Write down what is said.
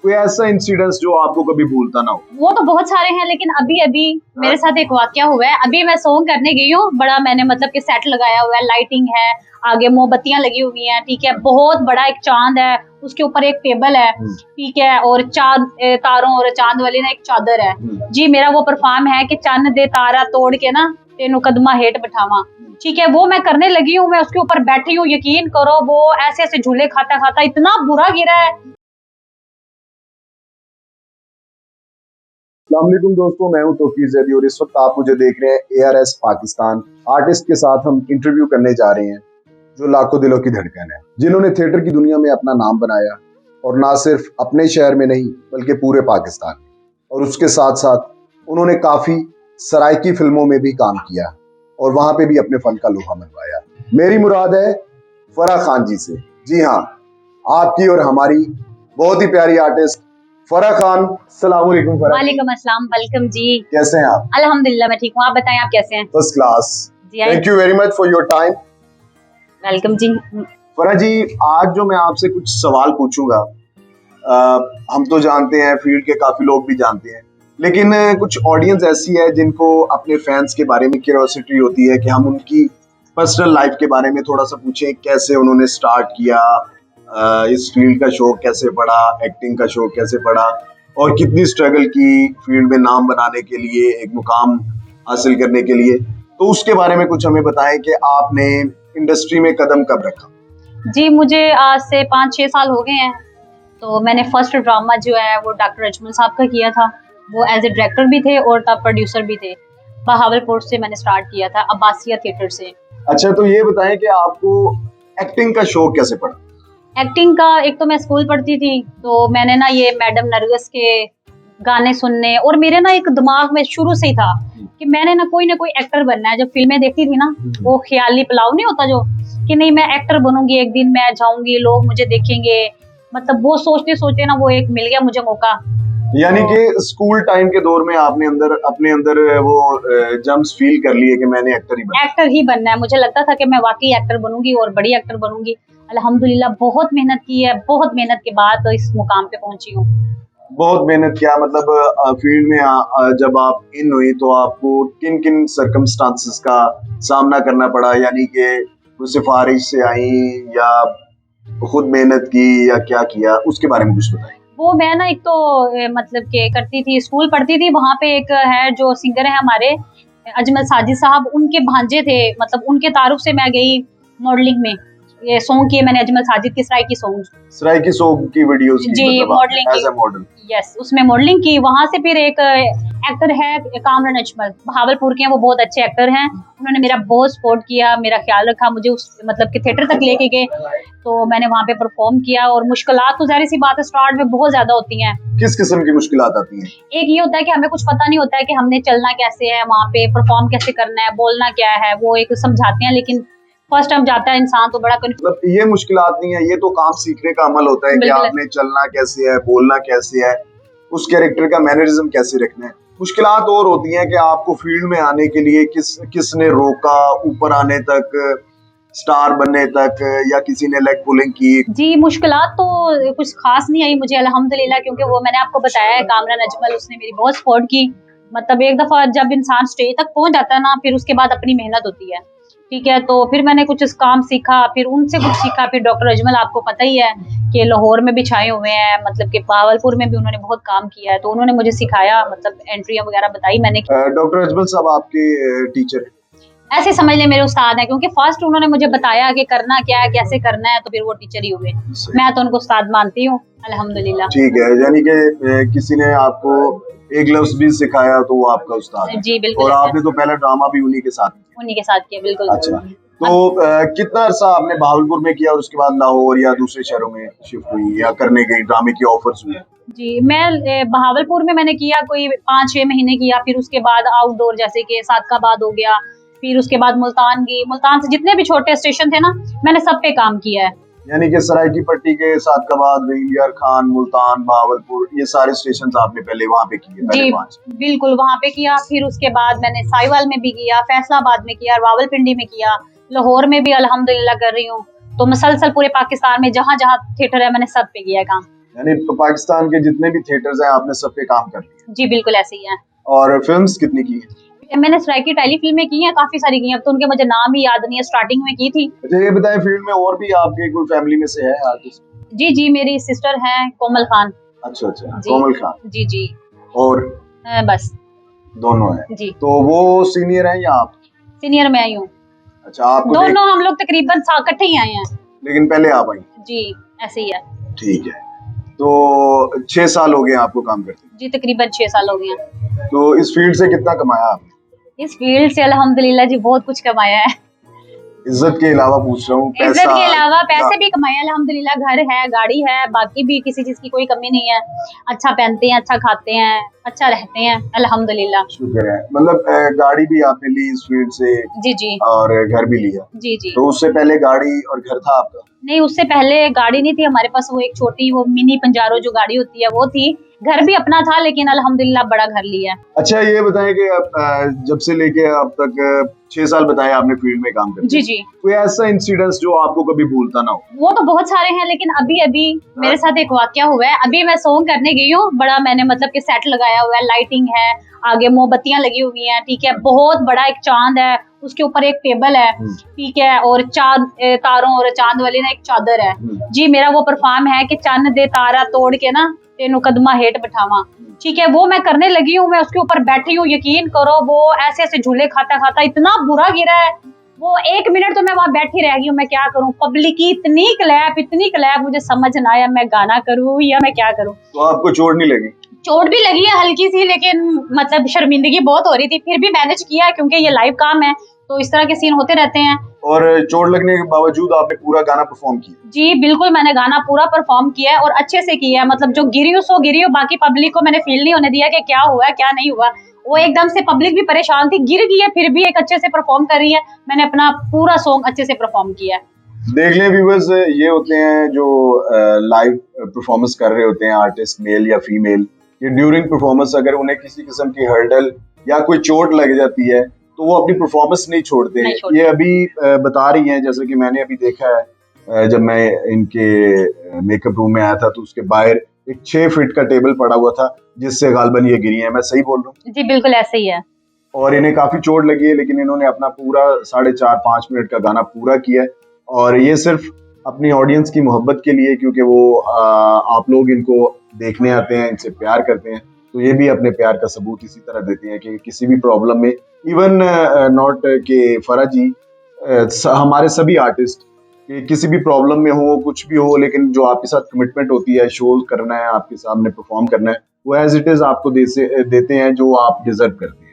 कोई ऐसा इंसिडेंस जो आपको कभी भूलता ना हो? वो तो बहुत सारे हैं, लेकिन अभी अभी मेरे साथ एक वाकया हुआ है। अभी मैं सॉन्ग करने गई हूँ, बड़ा मैंने मतलब कि सेट लगाया हुआ है, लाइटिंग है, आगे मोमबत्तियां लगी हुई हैं, ठीक है, बहुत बड़ा एक चांद है, उसके ऊपर एक टेबल है, ठीक है, और चार तारों और चांद वाली ना एक चादर है जी। मेरा वो परफॉर्म है कि चन्न दे तारा तोड़ के ना तेनों कदमा हेठ बिठावा, ठीक है, वो मैं करने लगी हूँ, मैं उसके ऊपर बैठी हूँ, यकीन करो वो ऐसे ऐसे झूले खाता खाता इतना बुरा गिरा है। अस्सलाम वालेकुम दोस्तों, मैं हूं तौकीर ज़ैदी और इस वक्त आप मुझे देख रहे हैं ARS पाकिस्तान आर्टिस्ट के साथ हम इंटरव्यू करने जा रहे हैं जो लाखों दिलों की धड़कन है, जिन्होंने थिएटर की दुनिया में अपना नाम बनाया और ना सिर्फ अपने शहर में नहीं बल्कि पूरे पाकिस्तान में। और उसके साथ साथ उन्होंने काफ़ी सराइकी फिल्मों में भी काम किया और वहाँ पे भी अपने फन का लोहा मनवाया। मेरी मुराद है फराह खान जी से। जी हाँ, आपकी और हमारी बहुत ही प्यारी आर्टिस्ट फराह खान। अस्सलाम वालेकुम फराह। वालेकुम अस्सलाम, वेलकम जी। कैसे हैं आप? अल्हम्दुलिल्लाह मैं ठीक हूँ, आप बताएं आप कैसे हैं? First class. जी, thank you very much for your time. Welcome ji. Farah ji, आज जो मैं आपसे कुछ सवाल पूछूंगा, हम तो जानते हैं, फील्ड के काफी लोग भी जानते हैं, लेकिन कुछ ऑडियंस ऐसी है जिनको अपने फैंस के बारे में क्यूरियोसिटी होती है कि हम उनकी पर्सनल लाइफ के बारे में थोड़ा सा पूछें, कैसे उन्होंने स्टार्ट किया, इस फील्ड का शौक कैसे पड़ा, एक्टिंग का शौक कैसे पड़ा और कितनी स्ट्रगल की फील्ड में नाम बनाने के लिए, एक मुकाम हासिल करने के लिए। तो उसके बारे में कुछ हमें बताएं कि आपने इंडस्ट्री में कदम कब रखा? जी, मुझे आज से 5-6 साल हो गए हैं। तो मैंने फर्स्ट ड्रामा जो है वो डॉक्टर अजमल साहब का किया था, वो एज ए डायरेक्टर भी थे और तब प्रोड्यूसर भी थे। बहावलपुर से मैंने स्टार्ट किया था, अब्बासिया थिएटर से। अच्छा, तो ये बताएं कि आपको एक्टिंग का शौक कैसे पड़ा? एक्टिंग का एक तो मैं स्कूल पढ़ती थी, तो मैंने ना ये मैडम नरगिस के गाने सुनने और मेरे ना एक दिमाग में शुरू से ही था कि मैंने ना कोई एक्टर बनना है। जब फिल्में देखती थी ना, वो ख्याली पुलाव नहीं होता जो, कि नहीं मैं एक्टर बनूंगी, एक दिन मैं जाऊंगी, लोग मुझे देखेंगे, मतलब वो सोचते सोचते ना वो एक मिल गया मुझे मौका। यानी कि स्कूल टाइम के दौर में आपने अपने अंदर वो जम्स फील कर लिए कि मैंने एक्टर ही बनना है। मुझे लगता था कि मैं वाकई एक्टर बनूंगी और बड़ी एक्टर बनूंगी। अल्हम्दुलिल्लाह बहुत मेहनत की है, बहुत मेहनत के बाद तो इस मुकाम पे पहुंची हूँ। बहुत मेहनत किया, मतलब फील्ड में जब आप इन हुई तो आपको किन किन सर्कमस्टांसेस का सामना करना पड़ा, यानी कि वो सिफारिश से आई या खुद मेहनत की या क्या किया, उसके बारे में कुछ बताइए। वो मैं ना एक तो मतलब के करती थी, स्कूल पढ़ती थी, वहाँ पे एक है जो सिंगर है हमारे अजमल साजिद साहब, उनके भांजे थे, मतलब उनके तारुफ से मैं गई मॉडलिंग में। ये सॉन्ग किए मैंने अजमल साजिद की सराय की सॉन्ग की वीडियोस की, जी, modelling as a model. Yes, उसमें मॉडलिंग की। वहां से फिर एक एक्टर है कामरान अजमल, बहावलपुर के हैं, वो बहुत अच्छे एक्टर हैं। उन्होंने मेरा बहुत सपोर्ट किया, मेरा ख्याल रखा, मुझे उस मतलब कि थिएटर तक लेके गए, तो मैंने वहाँ पे परफॉर्म किया। और मुश्किलात तो जाहिर सी बात है स्टार्ट में बहुत ज्यादा होती हैं। किस किस्म की मुश्किलात आती हैं? एक ये होता है कि हमें कुछ पता नहीं होता है कि हमने चलना कैसे है, वहाँ पे परफॉर्म कैसे करना है, बोलना क्या है, वो एक समझाते हैं, लेकिन फर्स्ट टाइम जाता है इंसान तो बड़ा मतलब ये मुश्किलात नहीं है, ये तो काम सीखने का अमल होता है कि आपने चलना कैसे है, बोलना कैसे है, उस कैरेक्टर का मैनरिज्म कैसे रखना है। मुश्किलात और होती हैं कि आपको फील्ड में आने के लिए किसने रोका, ऊपर आने तक, स्टार बनने तक, या किसी ने लेग पुलिंग की? जी, मुश्किलात तो कुछ खास नहीं आई मुझे अल्हम्दुलिल्लाह, क्योंकि वो मैंने आपको बताया है कामरान अजमल, उसने मेरी बहुत सपोर्ट की। मतलब एक दफा जब इंसान स्टेज तक पहुंच जाता है ना, फिर उसके बाद अपनी मेहनत होती है, ठीक है। तो फिर मैंने कुछ इस काम सीखा, फिर उनसे कुछ सीखा। फिर डॉक्टर अजमल आपको पता ही है कि लाहौर में भी छाए हुए हैं, मतलब कि बहावलपुर में भी उन्होंने बहुत काम किया है, तो उन्होंने मुझे सिखाया, मतलब एंट्रियां वगैरह बताई मैंने। डॉक्टर अजमल साहब आपके टीचर हैं? ऐसे समझ ले मेरे उस्ताद हैं, क्योंकि फर्स्ट उन्होंने मुझे बताया कि करना क्या है, कैसे करना है, तो फिर वो टीचर ही हुए। मैं तो उनको उस्ताद मानती हूँ अल्हम्दुलिल्लाह। ठीक है, यानी कि किसी ने आपको एक लफ्ज भी सिखाया तो वो आपका उस्ताद है। जी बिल्कुल। और आपने तो पहला ड्रामा भी उन्हीं के साथ किया, बिल्कुल। अच्छा, तो कितना अरसा आपने बहावलपुर में किया और उसके बाद लाहौर या दूसरे शहरों में शिफ्ट हुई या करने गई, ड्रामे की ऑफर्स हुई? जी, मैं बहावलपुर में मैंने किया कोई 5-6 महीने किया, फिर उसके बाद आउटडोर जैसे कि सादकाबाद हो गया, फिर उसके बाद मुल्तान गई। मुल्तान से जितने भी छोटे स्टेशन थे ना, मैंने सब पे काम किया है। यानी कि सराय की पट्टी के सादकाबाद, यार खान, मुल्तान, बहावलपुर, ये सारे स्टेशन आपने पहले वहाँ पे किए? जी बिल्कुल, वहाँ पे किया। फिर उसके बाद मैंने साहिवाल में भी किया, फैसलाबाद में किया, रावलपिंडी में किया, लाहौर में भी अल्हम्दुलिल्लाह कर रही हूँ। तो मुसलसल पूरे पाकिस्तान में जहाँ जहाँ थिएटर है मैंने सब पे किया काम। यानी पाकिस्तान के जितने भी थिएटर्स हैं आपने सब पे काम कर लिया। जी बिल्कुल ऐसे ही है। और फिल्म्स कितनी की है? मैंने सराइकी टेली फिल्में की हैं, काफी सारी की हैं, अब तो उनके मुझे नाम ही याद नहीं है, स्टार्टिंग में की थी। अच्छा ये बताएं, फील्ड में और भी आपके कोई फैमिली में से है आर्टिस्ट? जी जी, मेरी सिस्टर हैं कोमल खान। अच्छा अच्छा, जी। कोमल खान। जी जी। और बस दोनों हैं? जी। तो वो सीनियर हैं या आप? सीनियर मैं आई हूँ। अच्छा, आपको दोनों हम लोग तकरीबन इकट्ठे ही आए हैं। लेकिन पहले आप आई? जी ऐसे ही है। ठीक है। तो 6 साल हो गए आपको काम करते? जी तकरीबन 6 साल हो गए हैं। तो इस फील्ड से कितना कमाया आपने? इस फील्ड से अल्हम्दुलिल्लाह जी बहुत कुछ कमाया है। इज्जत के अलावा पूछ रहा हूँ, इज्जत के अलावा पैसे भी कमाए अल्हम्दुलिल्लाह, घर है, गाड़ी है, बाकी भी किसी चीज की कोई कमी नहीं है। अच्छा पहनते हैं, अच्छा खाते हैं, अच्छा रहते हैं अल्हम्दुलिल्लाह। शुक्र है। मतलब गाड़ी भी आपने ली इस फील्ड से? जी जी। और घर भी लिया? जी जी। तो उससे पहले गाड़ी और घर था आपका? नहीं, उससे पहले गाड़ी नहीं थी हमारे पास, वो एक छोटी वो मिनी पंजारो जो गाड़ी होती है वो थी। घर भी अपना था लेकिन अल्हम्दुलिल्लाह बड़ा घर लिया। अच्छा ये बताएं कि जब से लेके अब तक 6 साल बताया आपने फील्ड में काम करते? जी जी। कोई ऐसा इंसिडेंस जो आपको कभी भूलता ना हो? वो तो बहुत सारे हैं, लेकिन अभी अभी मेरे साथ एक वाकया हुआ है। अभी मैं सॉन्ग करने गई हूँ, बड़ा मैंने मतलब कि सेट लगाया हुआ है, लाइटिंग है, आगे मोमबत्तियां लगी हुई हैं, ठीक है, बहुत बड़ा एक चांद है, उसके ऊपर एक टेबल है, ठीक है, और चांद तारों और चांद वाली ना एक चादर है। जी मेरा वो परफॉर्म है कि चन्न दे तारा तोड़ के ना तेनू कदमा हेठ बिठावा, ठीक है, वो मैं करने लगी हूँ। मैं उसके ऊपर बैठी हूँ, यकीन करो वो ऐसे ऐसे झूले खाता खाता इतना बुरा गिरा है, वो 1 मिनट तो मैं वहां बैठी रह गई हूँ। मैं क्या करूँ, पब्लिक की इतनी क्लैप, मुझे समझ ना आया मैं गाना करूँ या मैं क्या करूँ। तो आपको चोट नहीं लगी? चोट भी लगी है हल्की सी, लेकिन मतलब शर्मिंदगी बहुत हो रही थी, फिर भी मैनेज किया क्योंकि ये लाइव काम है तो इस तरह के सीन होते रहते हैं। और चोट लगने के बावजूद आपने पूरा गाना परफॉर्म किया? जी बिल्कुल, मैंने गाना पूरा परफॉर्म किया है और अच्छे से किया है। मतलब जो गिरी हूँ सो गिरी हूँ, बाकी पब्लिक को मैंने फील नहीं होने दिया कि क्या हुआ क्या नहीं हुआ। वो एकदम से पब्लिक भी परेशान थी, गिर गई है फिर भी एक अच्छे से परफॉर्म कर रही है। मैंने अपना पूरा सॉन्ग अच्छे से परफॉर्म किया है। देख लें व्यूअर्स, ये होते हैं जो लाइव परफॉर्मेंस कर रहे होते हैं आर्टिस्ट, मेल या फीमेल। ये ड्यूरिंग परफॉर्मेंस अगर उन्हें किसी किस्म की हर्डल या कोई चोट लग जाती है तो वो अपनी परफॉर्मेंस नहीं छोड़ते। ये अभी बता रही हैं, जैसे कि मैंने अभी देखा है जब मैं इनके मेकअप रूम में आया था तो उसके बाहर एक 6 फीट का टेबल पड़ा हुआ था जिससे गालबन ये गिरी है। मैं सही बोल रहा हूँ? जी बिल्कुल ऐसे ही है। और इन्हें काफी चोट लगी है लेकिन इन्होंने अपना पूरा 4.5-5 मिनट का गाना पूरा किया है, और ये सिर्फ अपनी ऑडियंस की मोहब्बत के लिए, क्योंकि वो आप लोग इनको देखने आते हैं, इनसे प्यार करते हैं, तो ये भी अपने प्यार का सबूत इसी तरह देते हैं कि किसी भी प्रॉब्लम में, इवन नॉट के फरा जी, हमारे सभी आर्टिस्ट कि किसी भी प्रॉब्लम में हो, कुछ भी हो, लेकिन जो आपके साथ कमिटमेंट होती है, शो करना है, आपके सामने परफॉर्म करना है, वो एज इट इज आपको देते हैं जो आप डिजर्व करते हैं।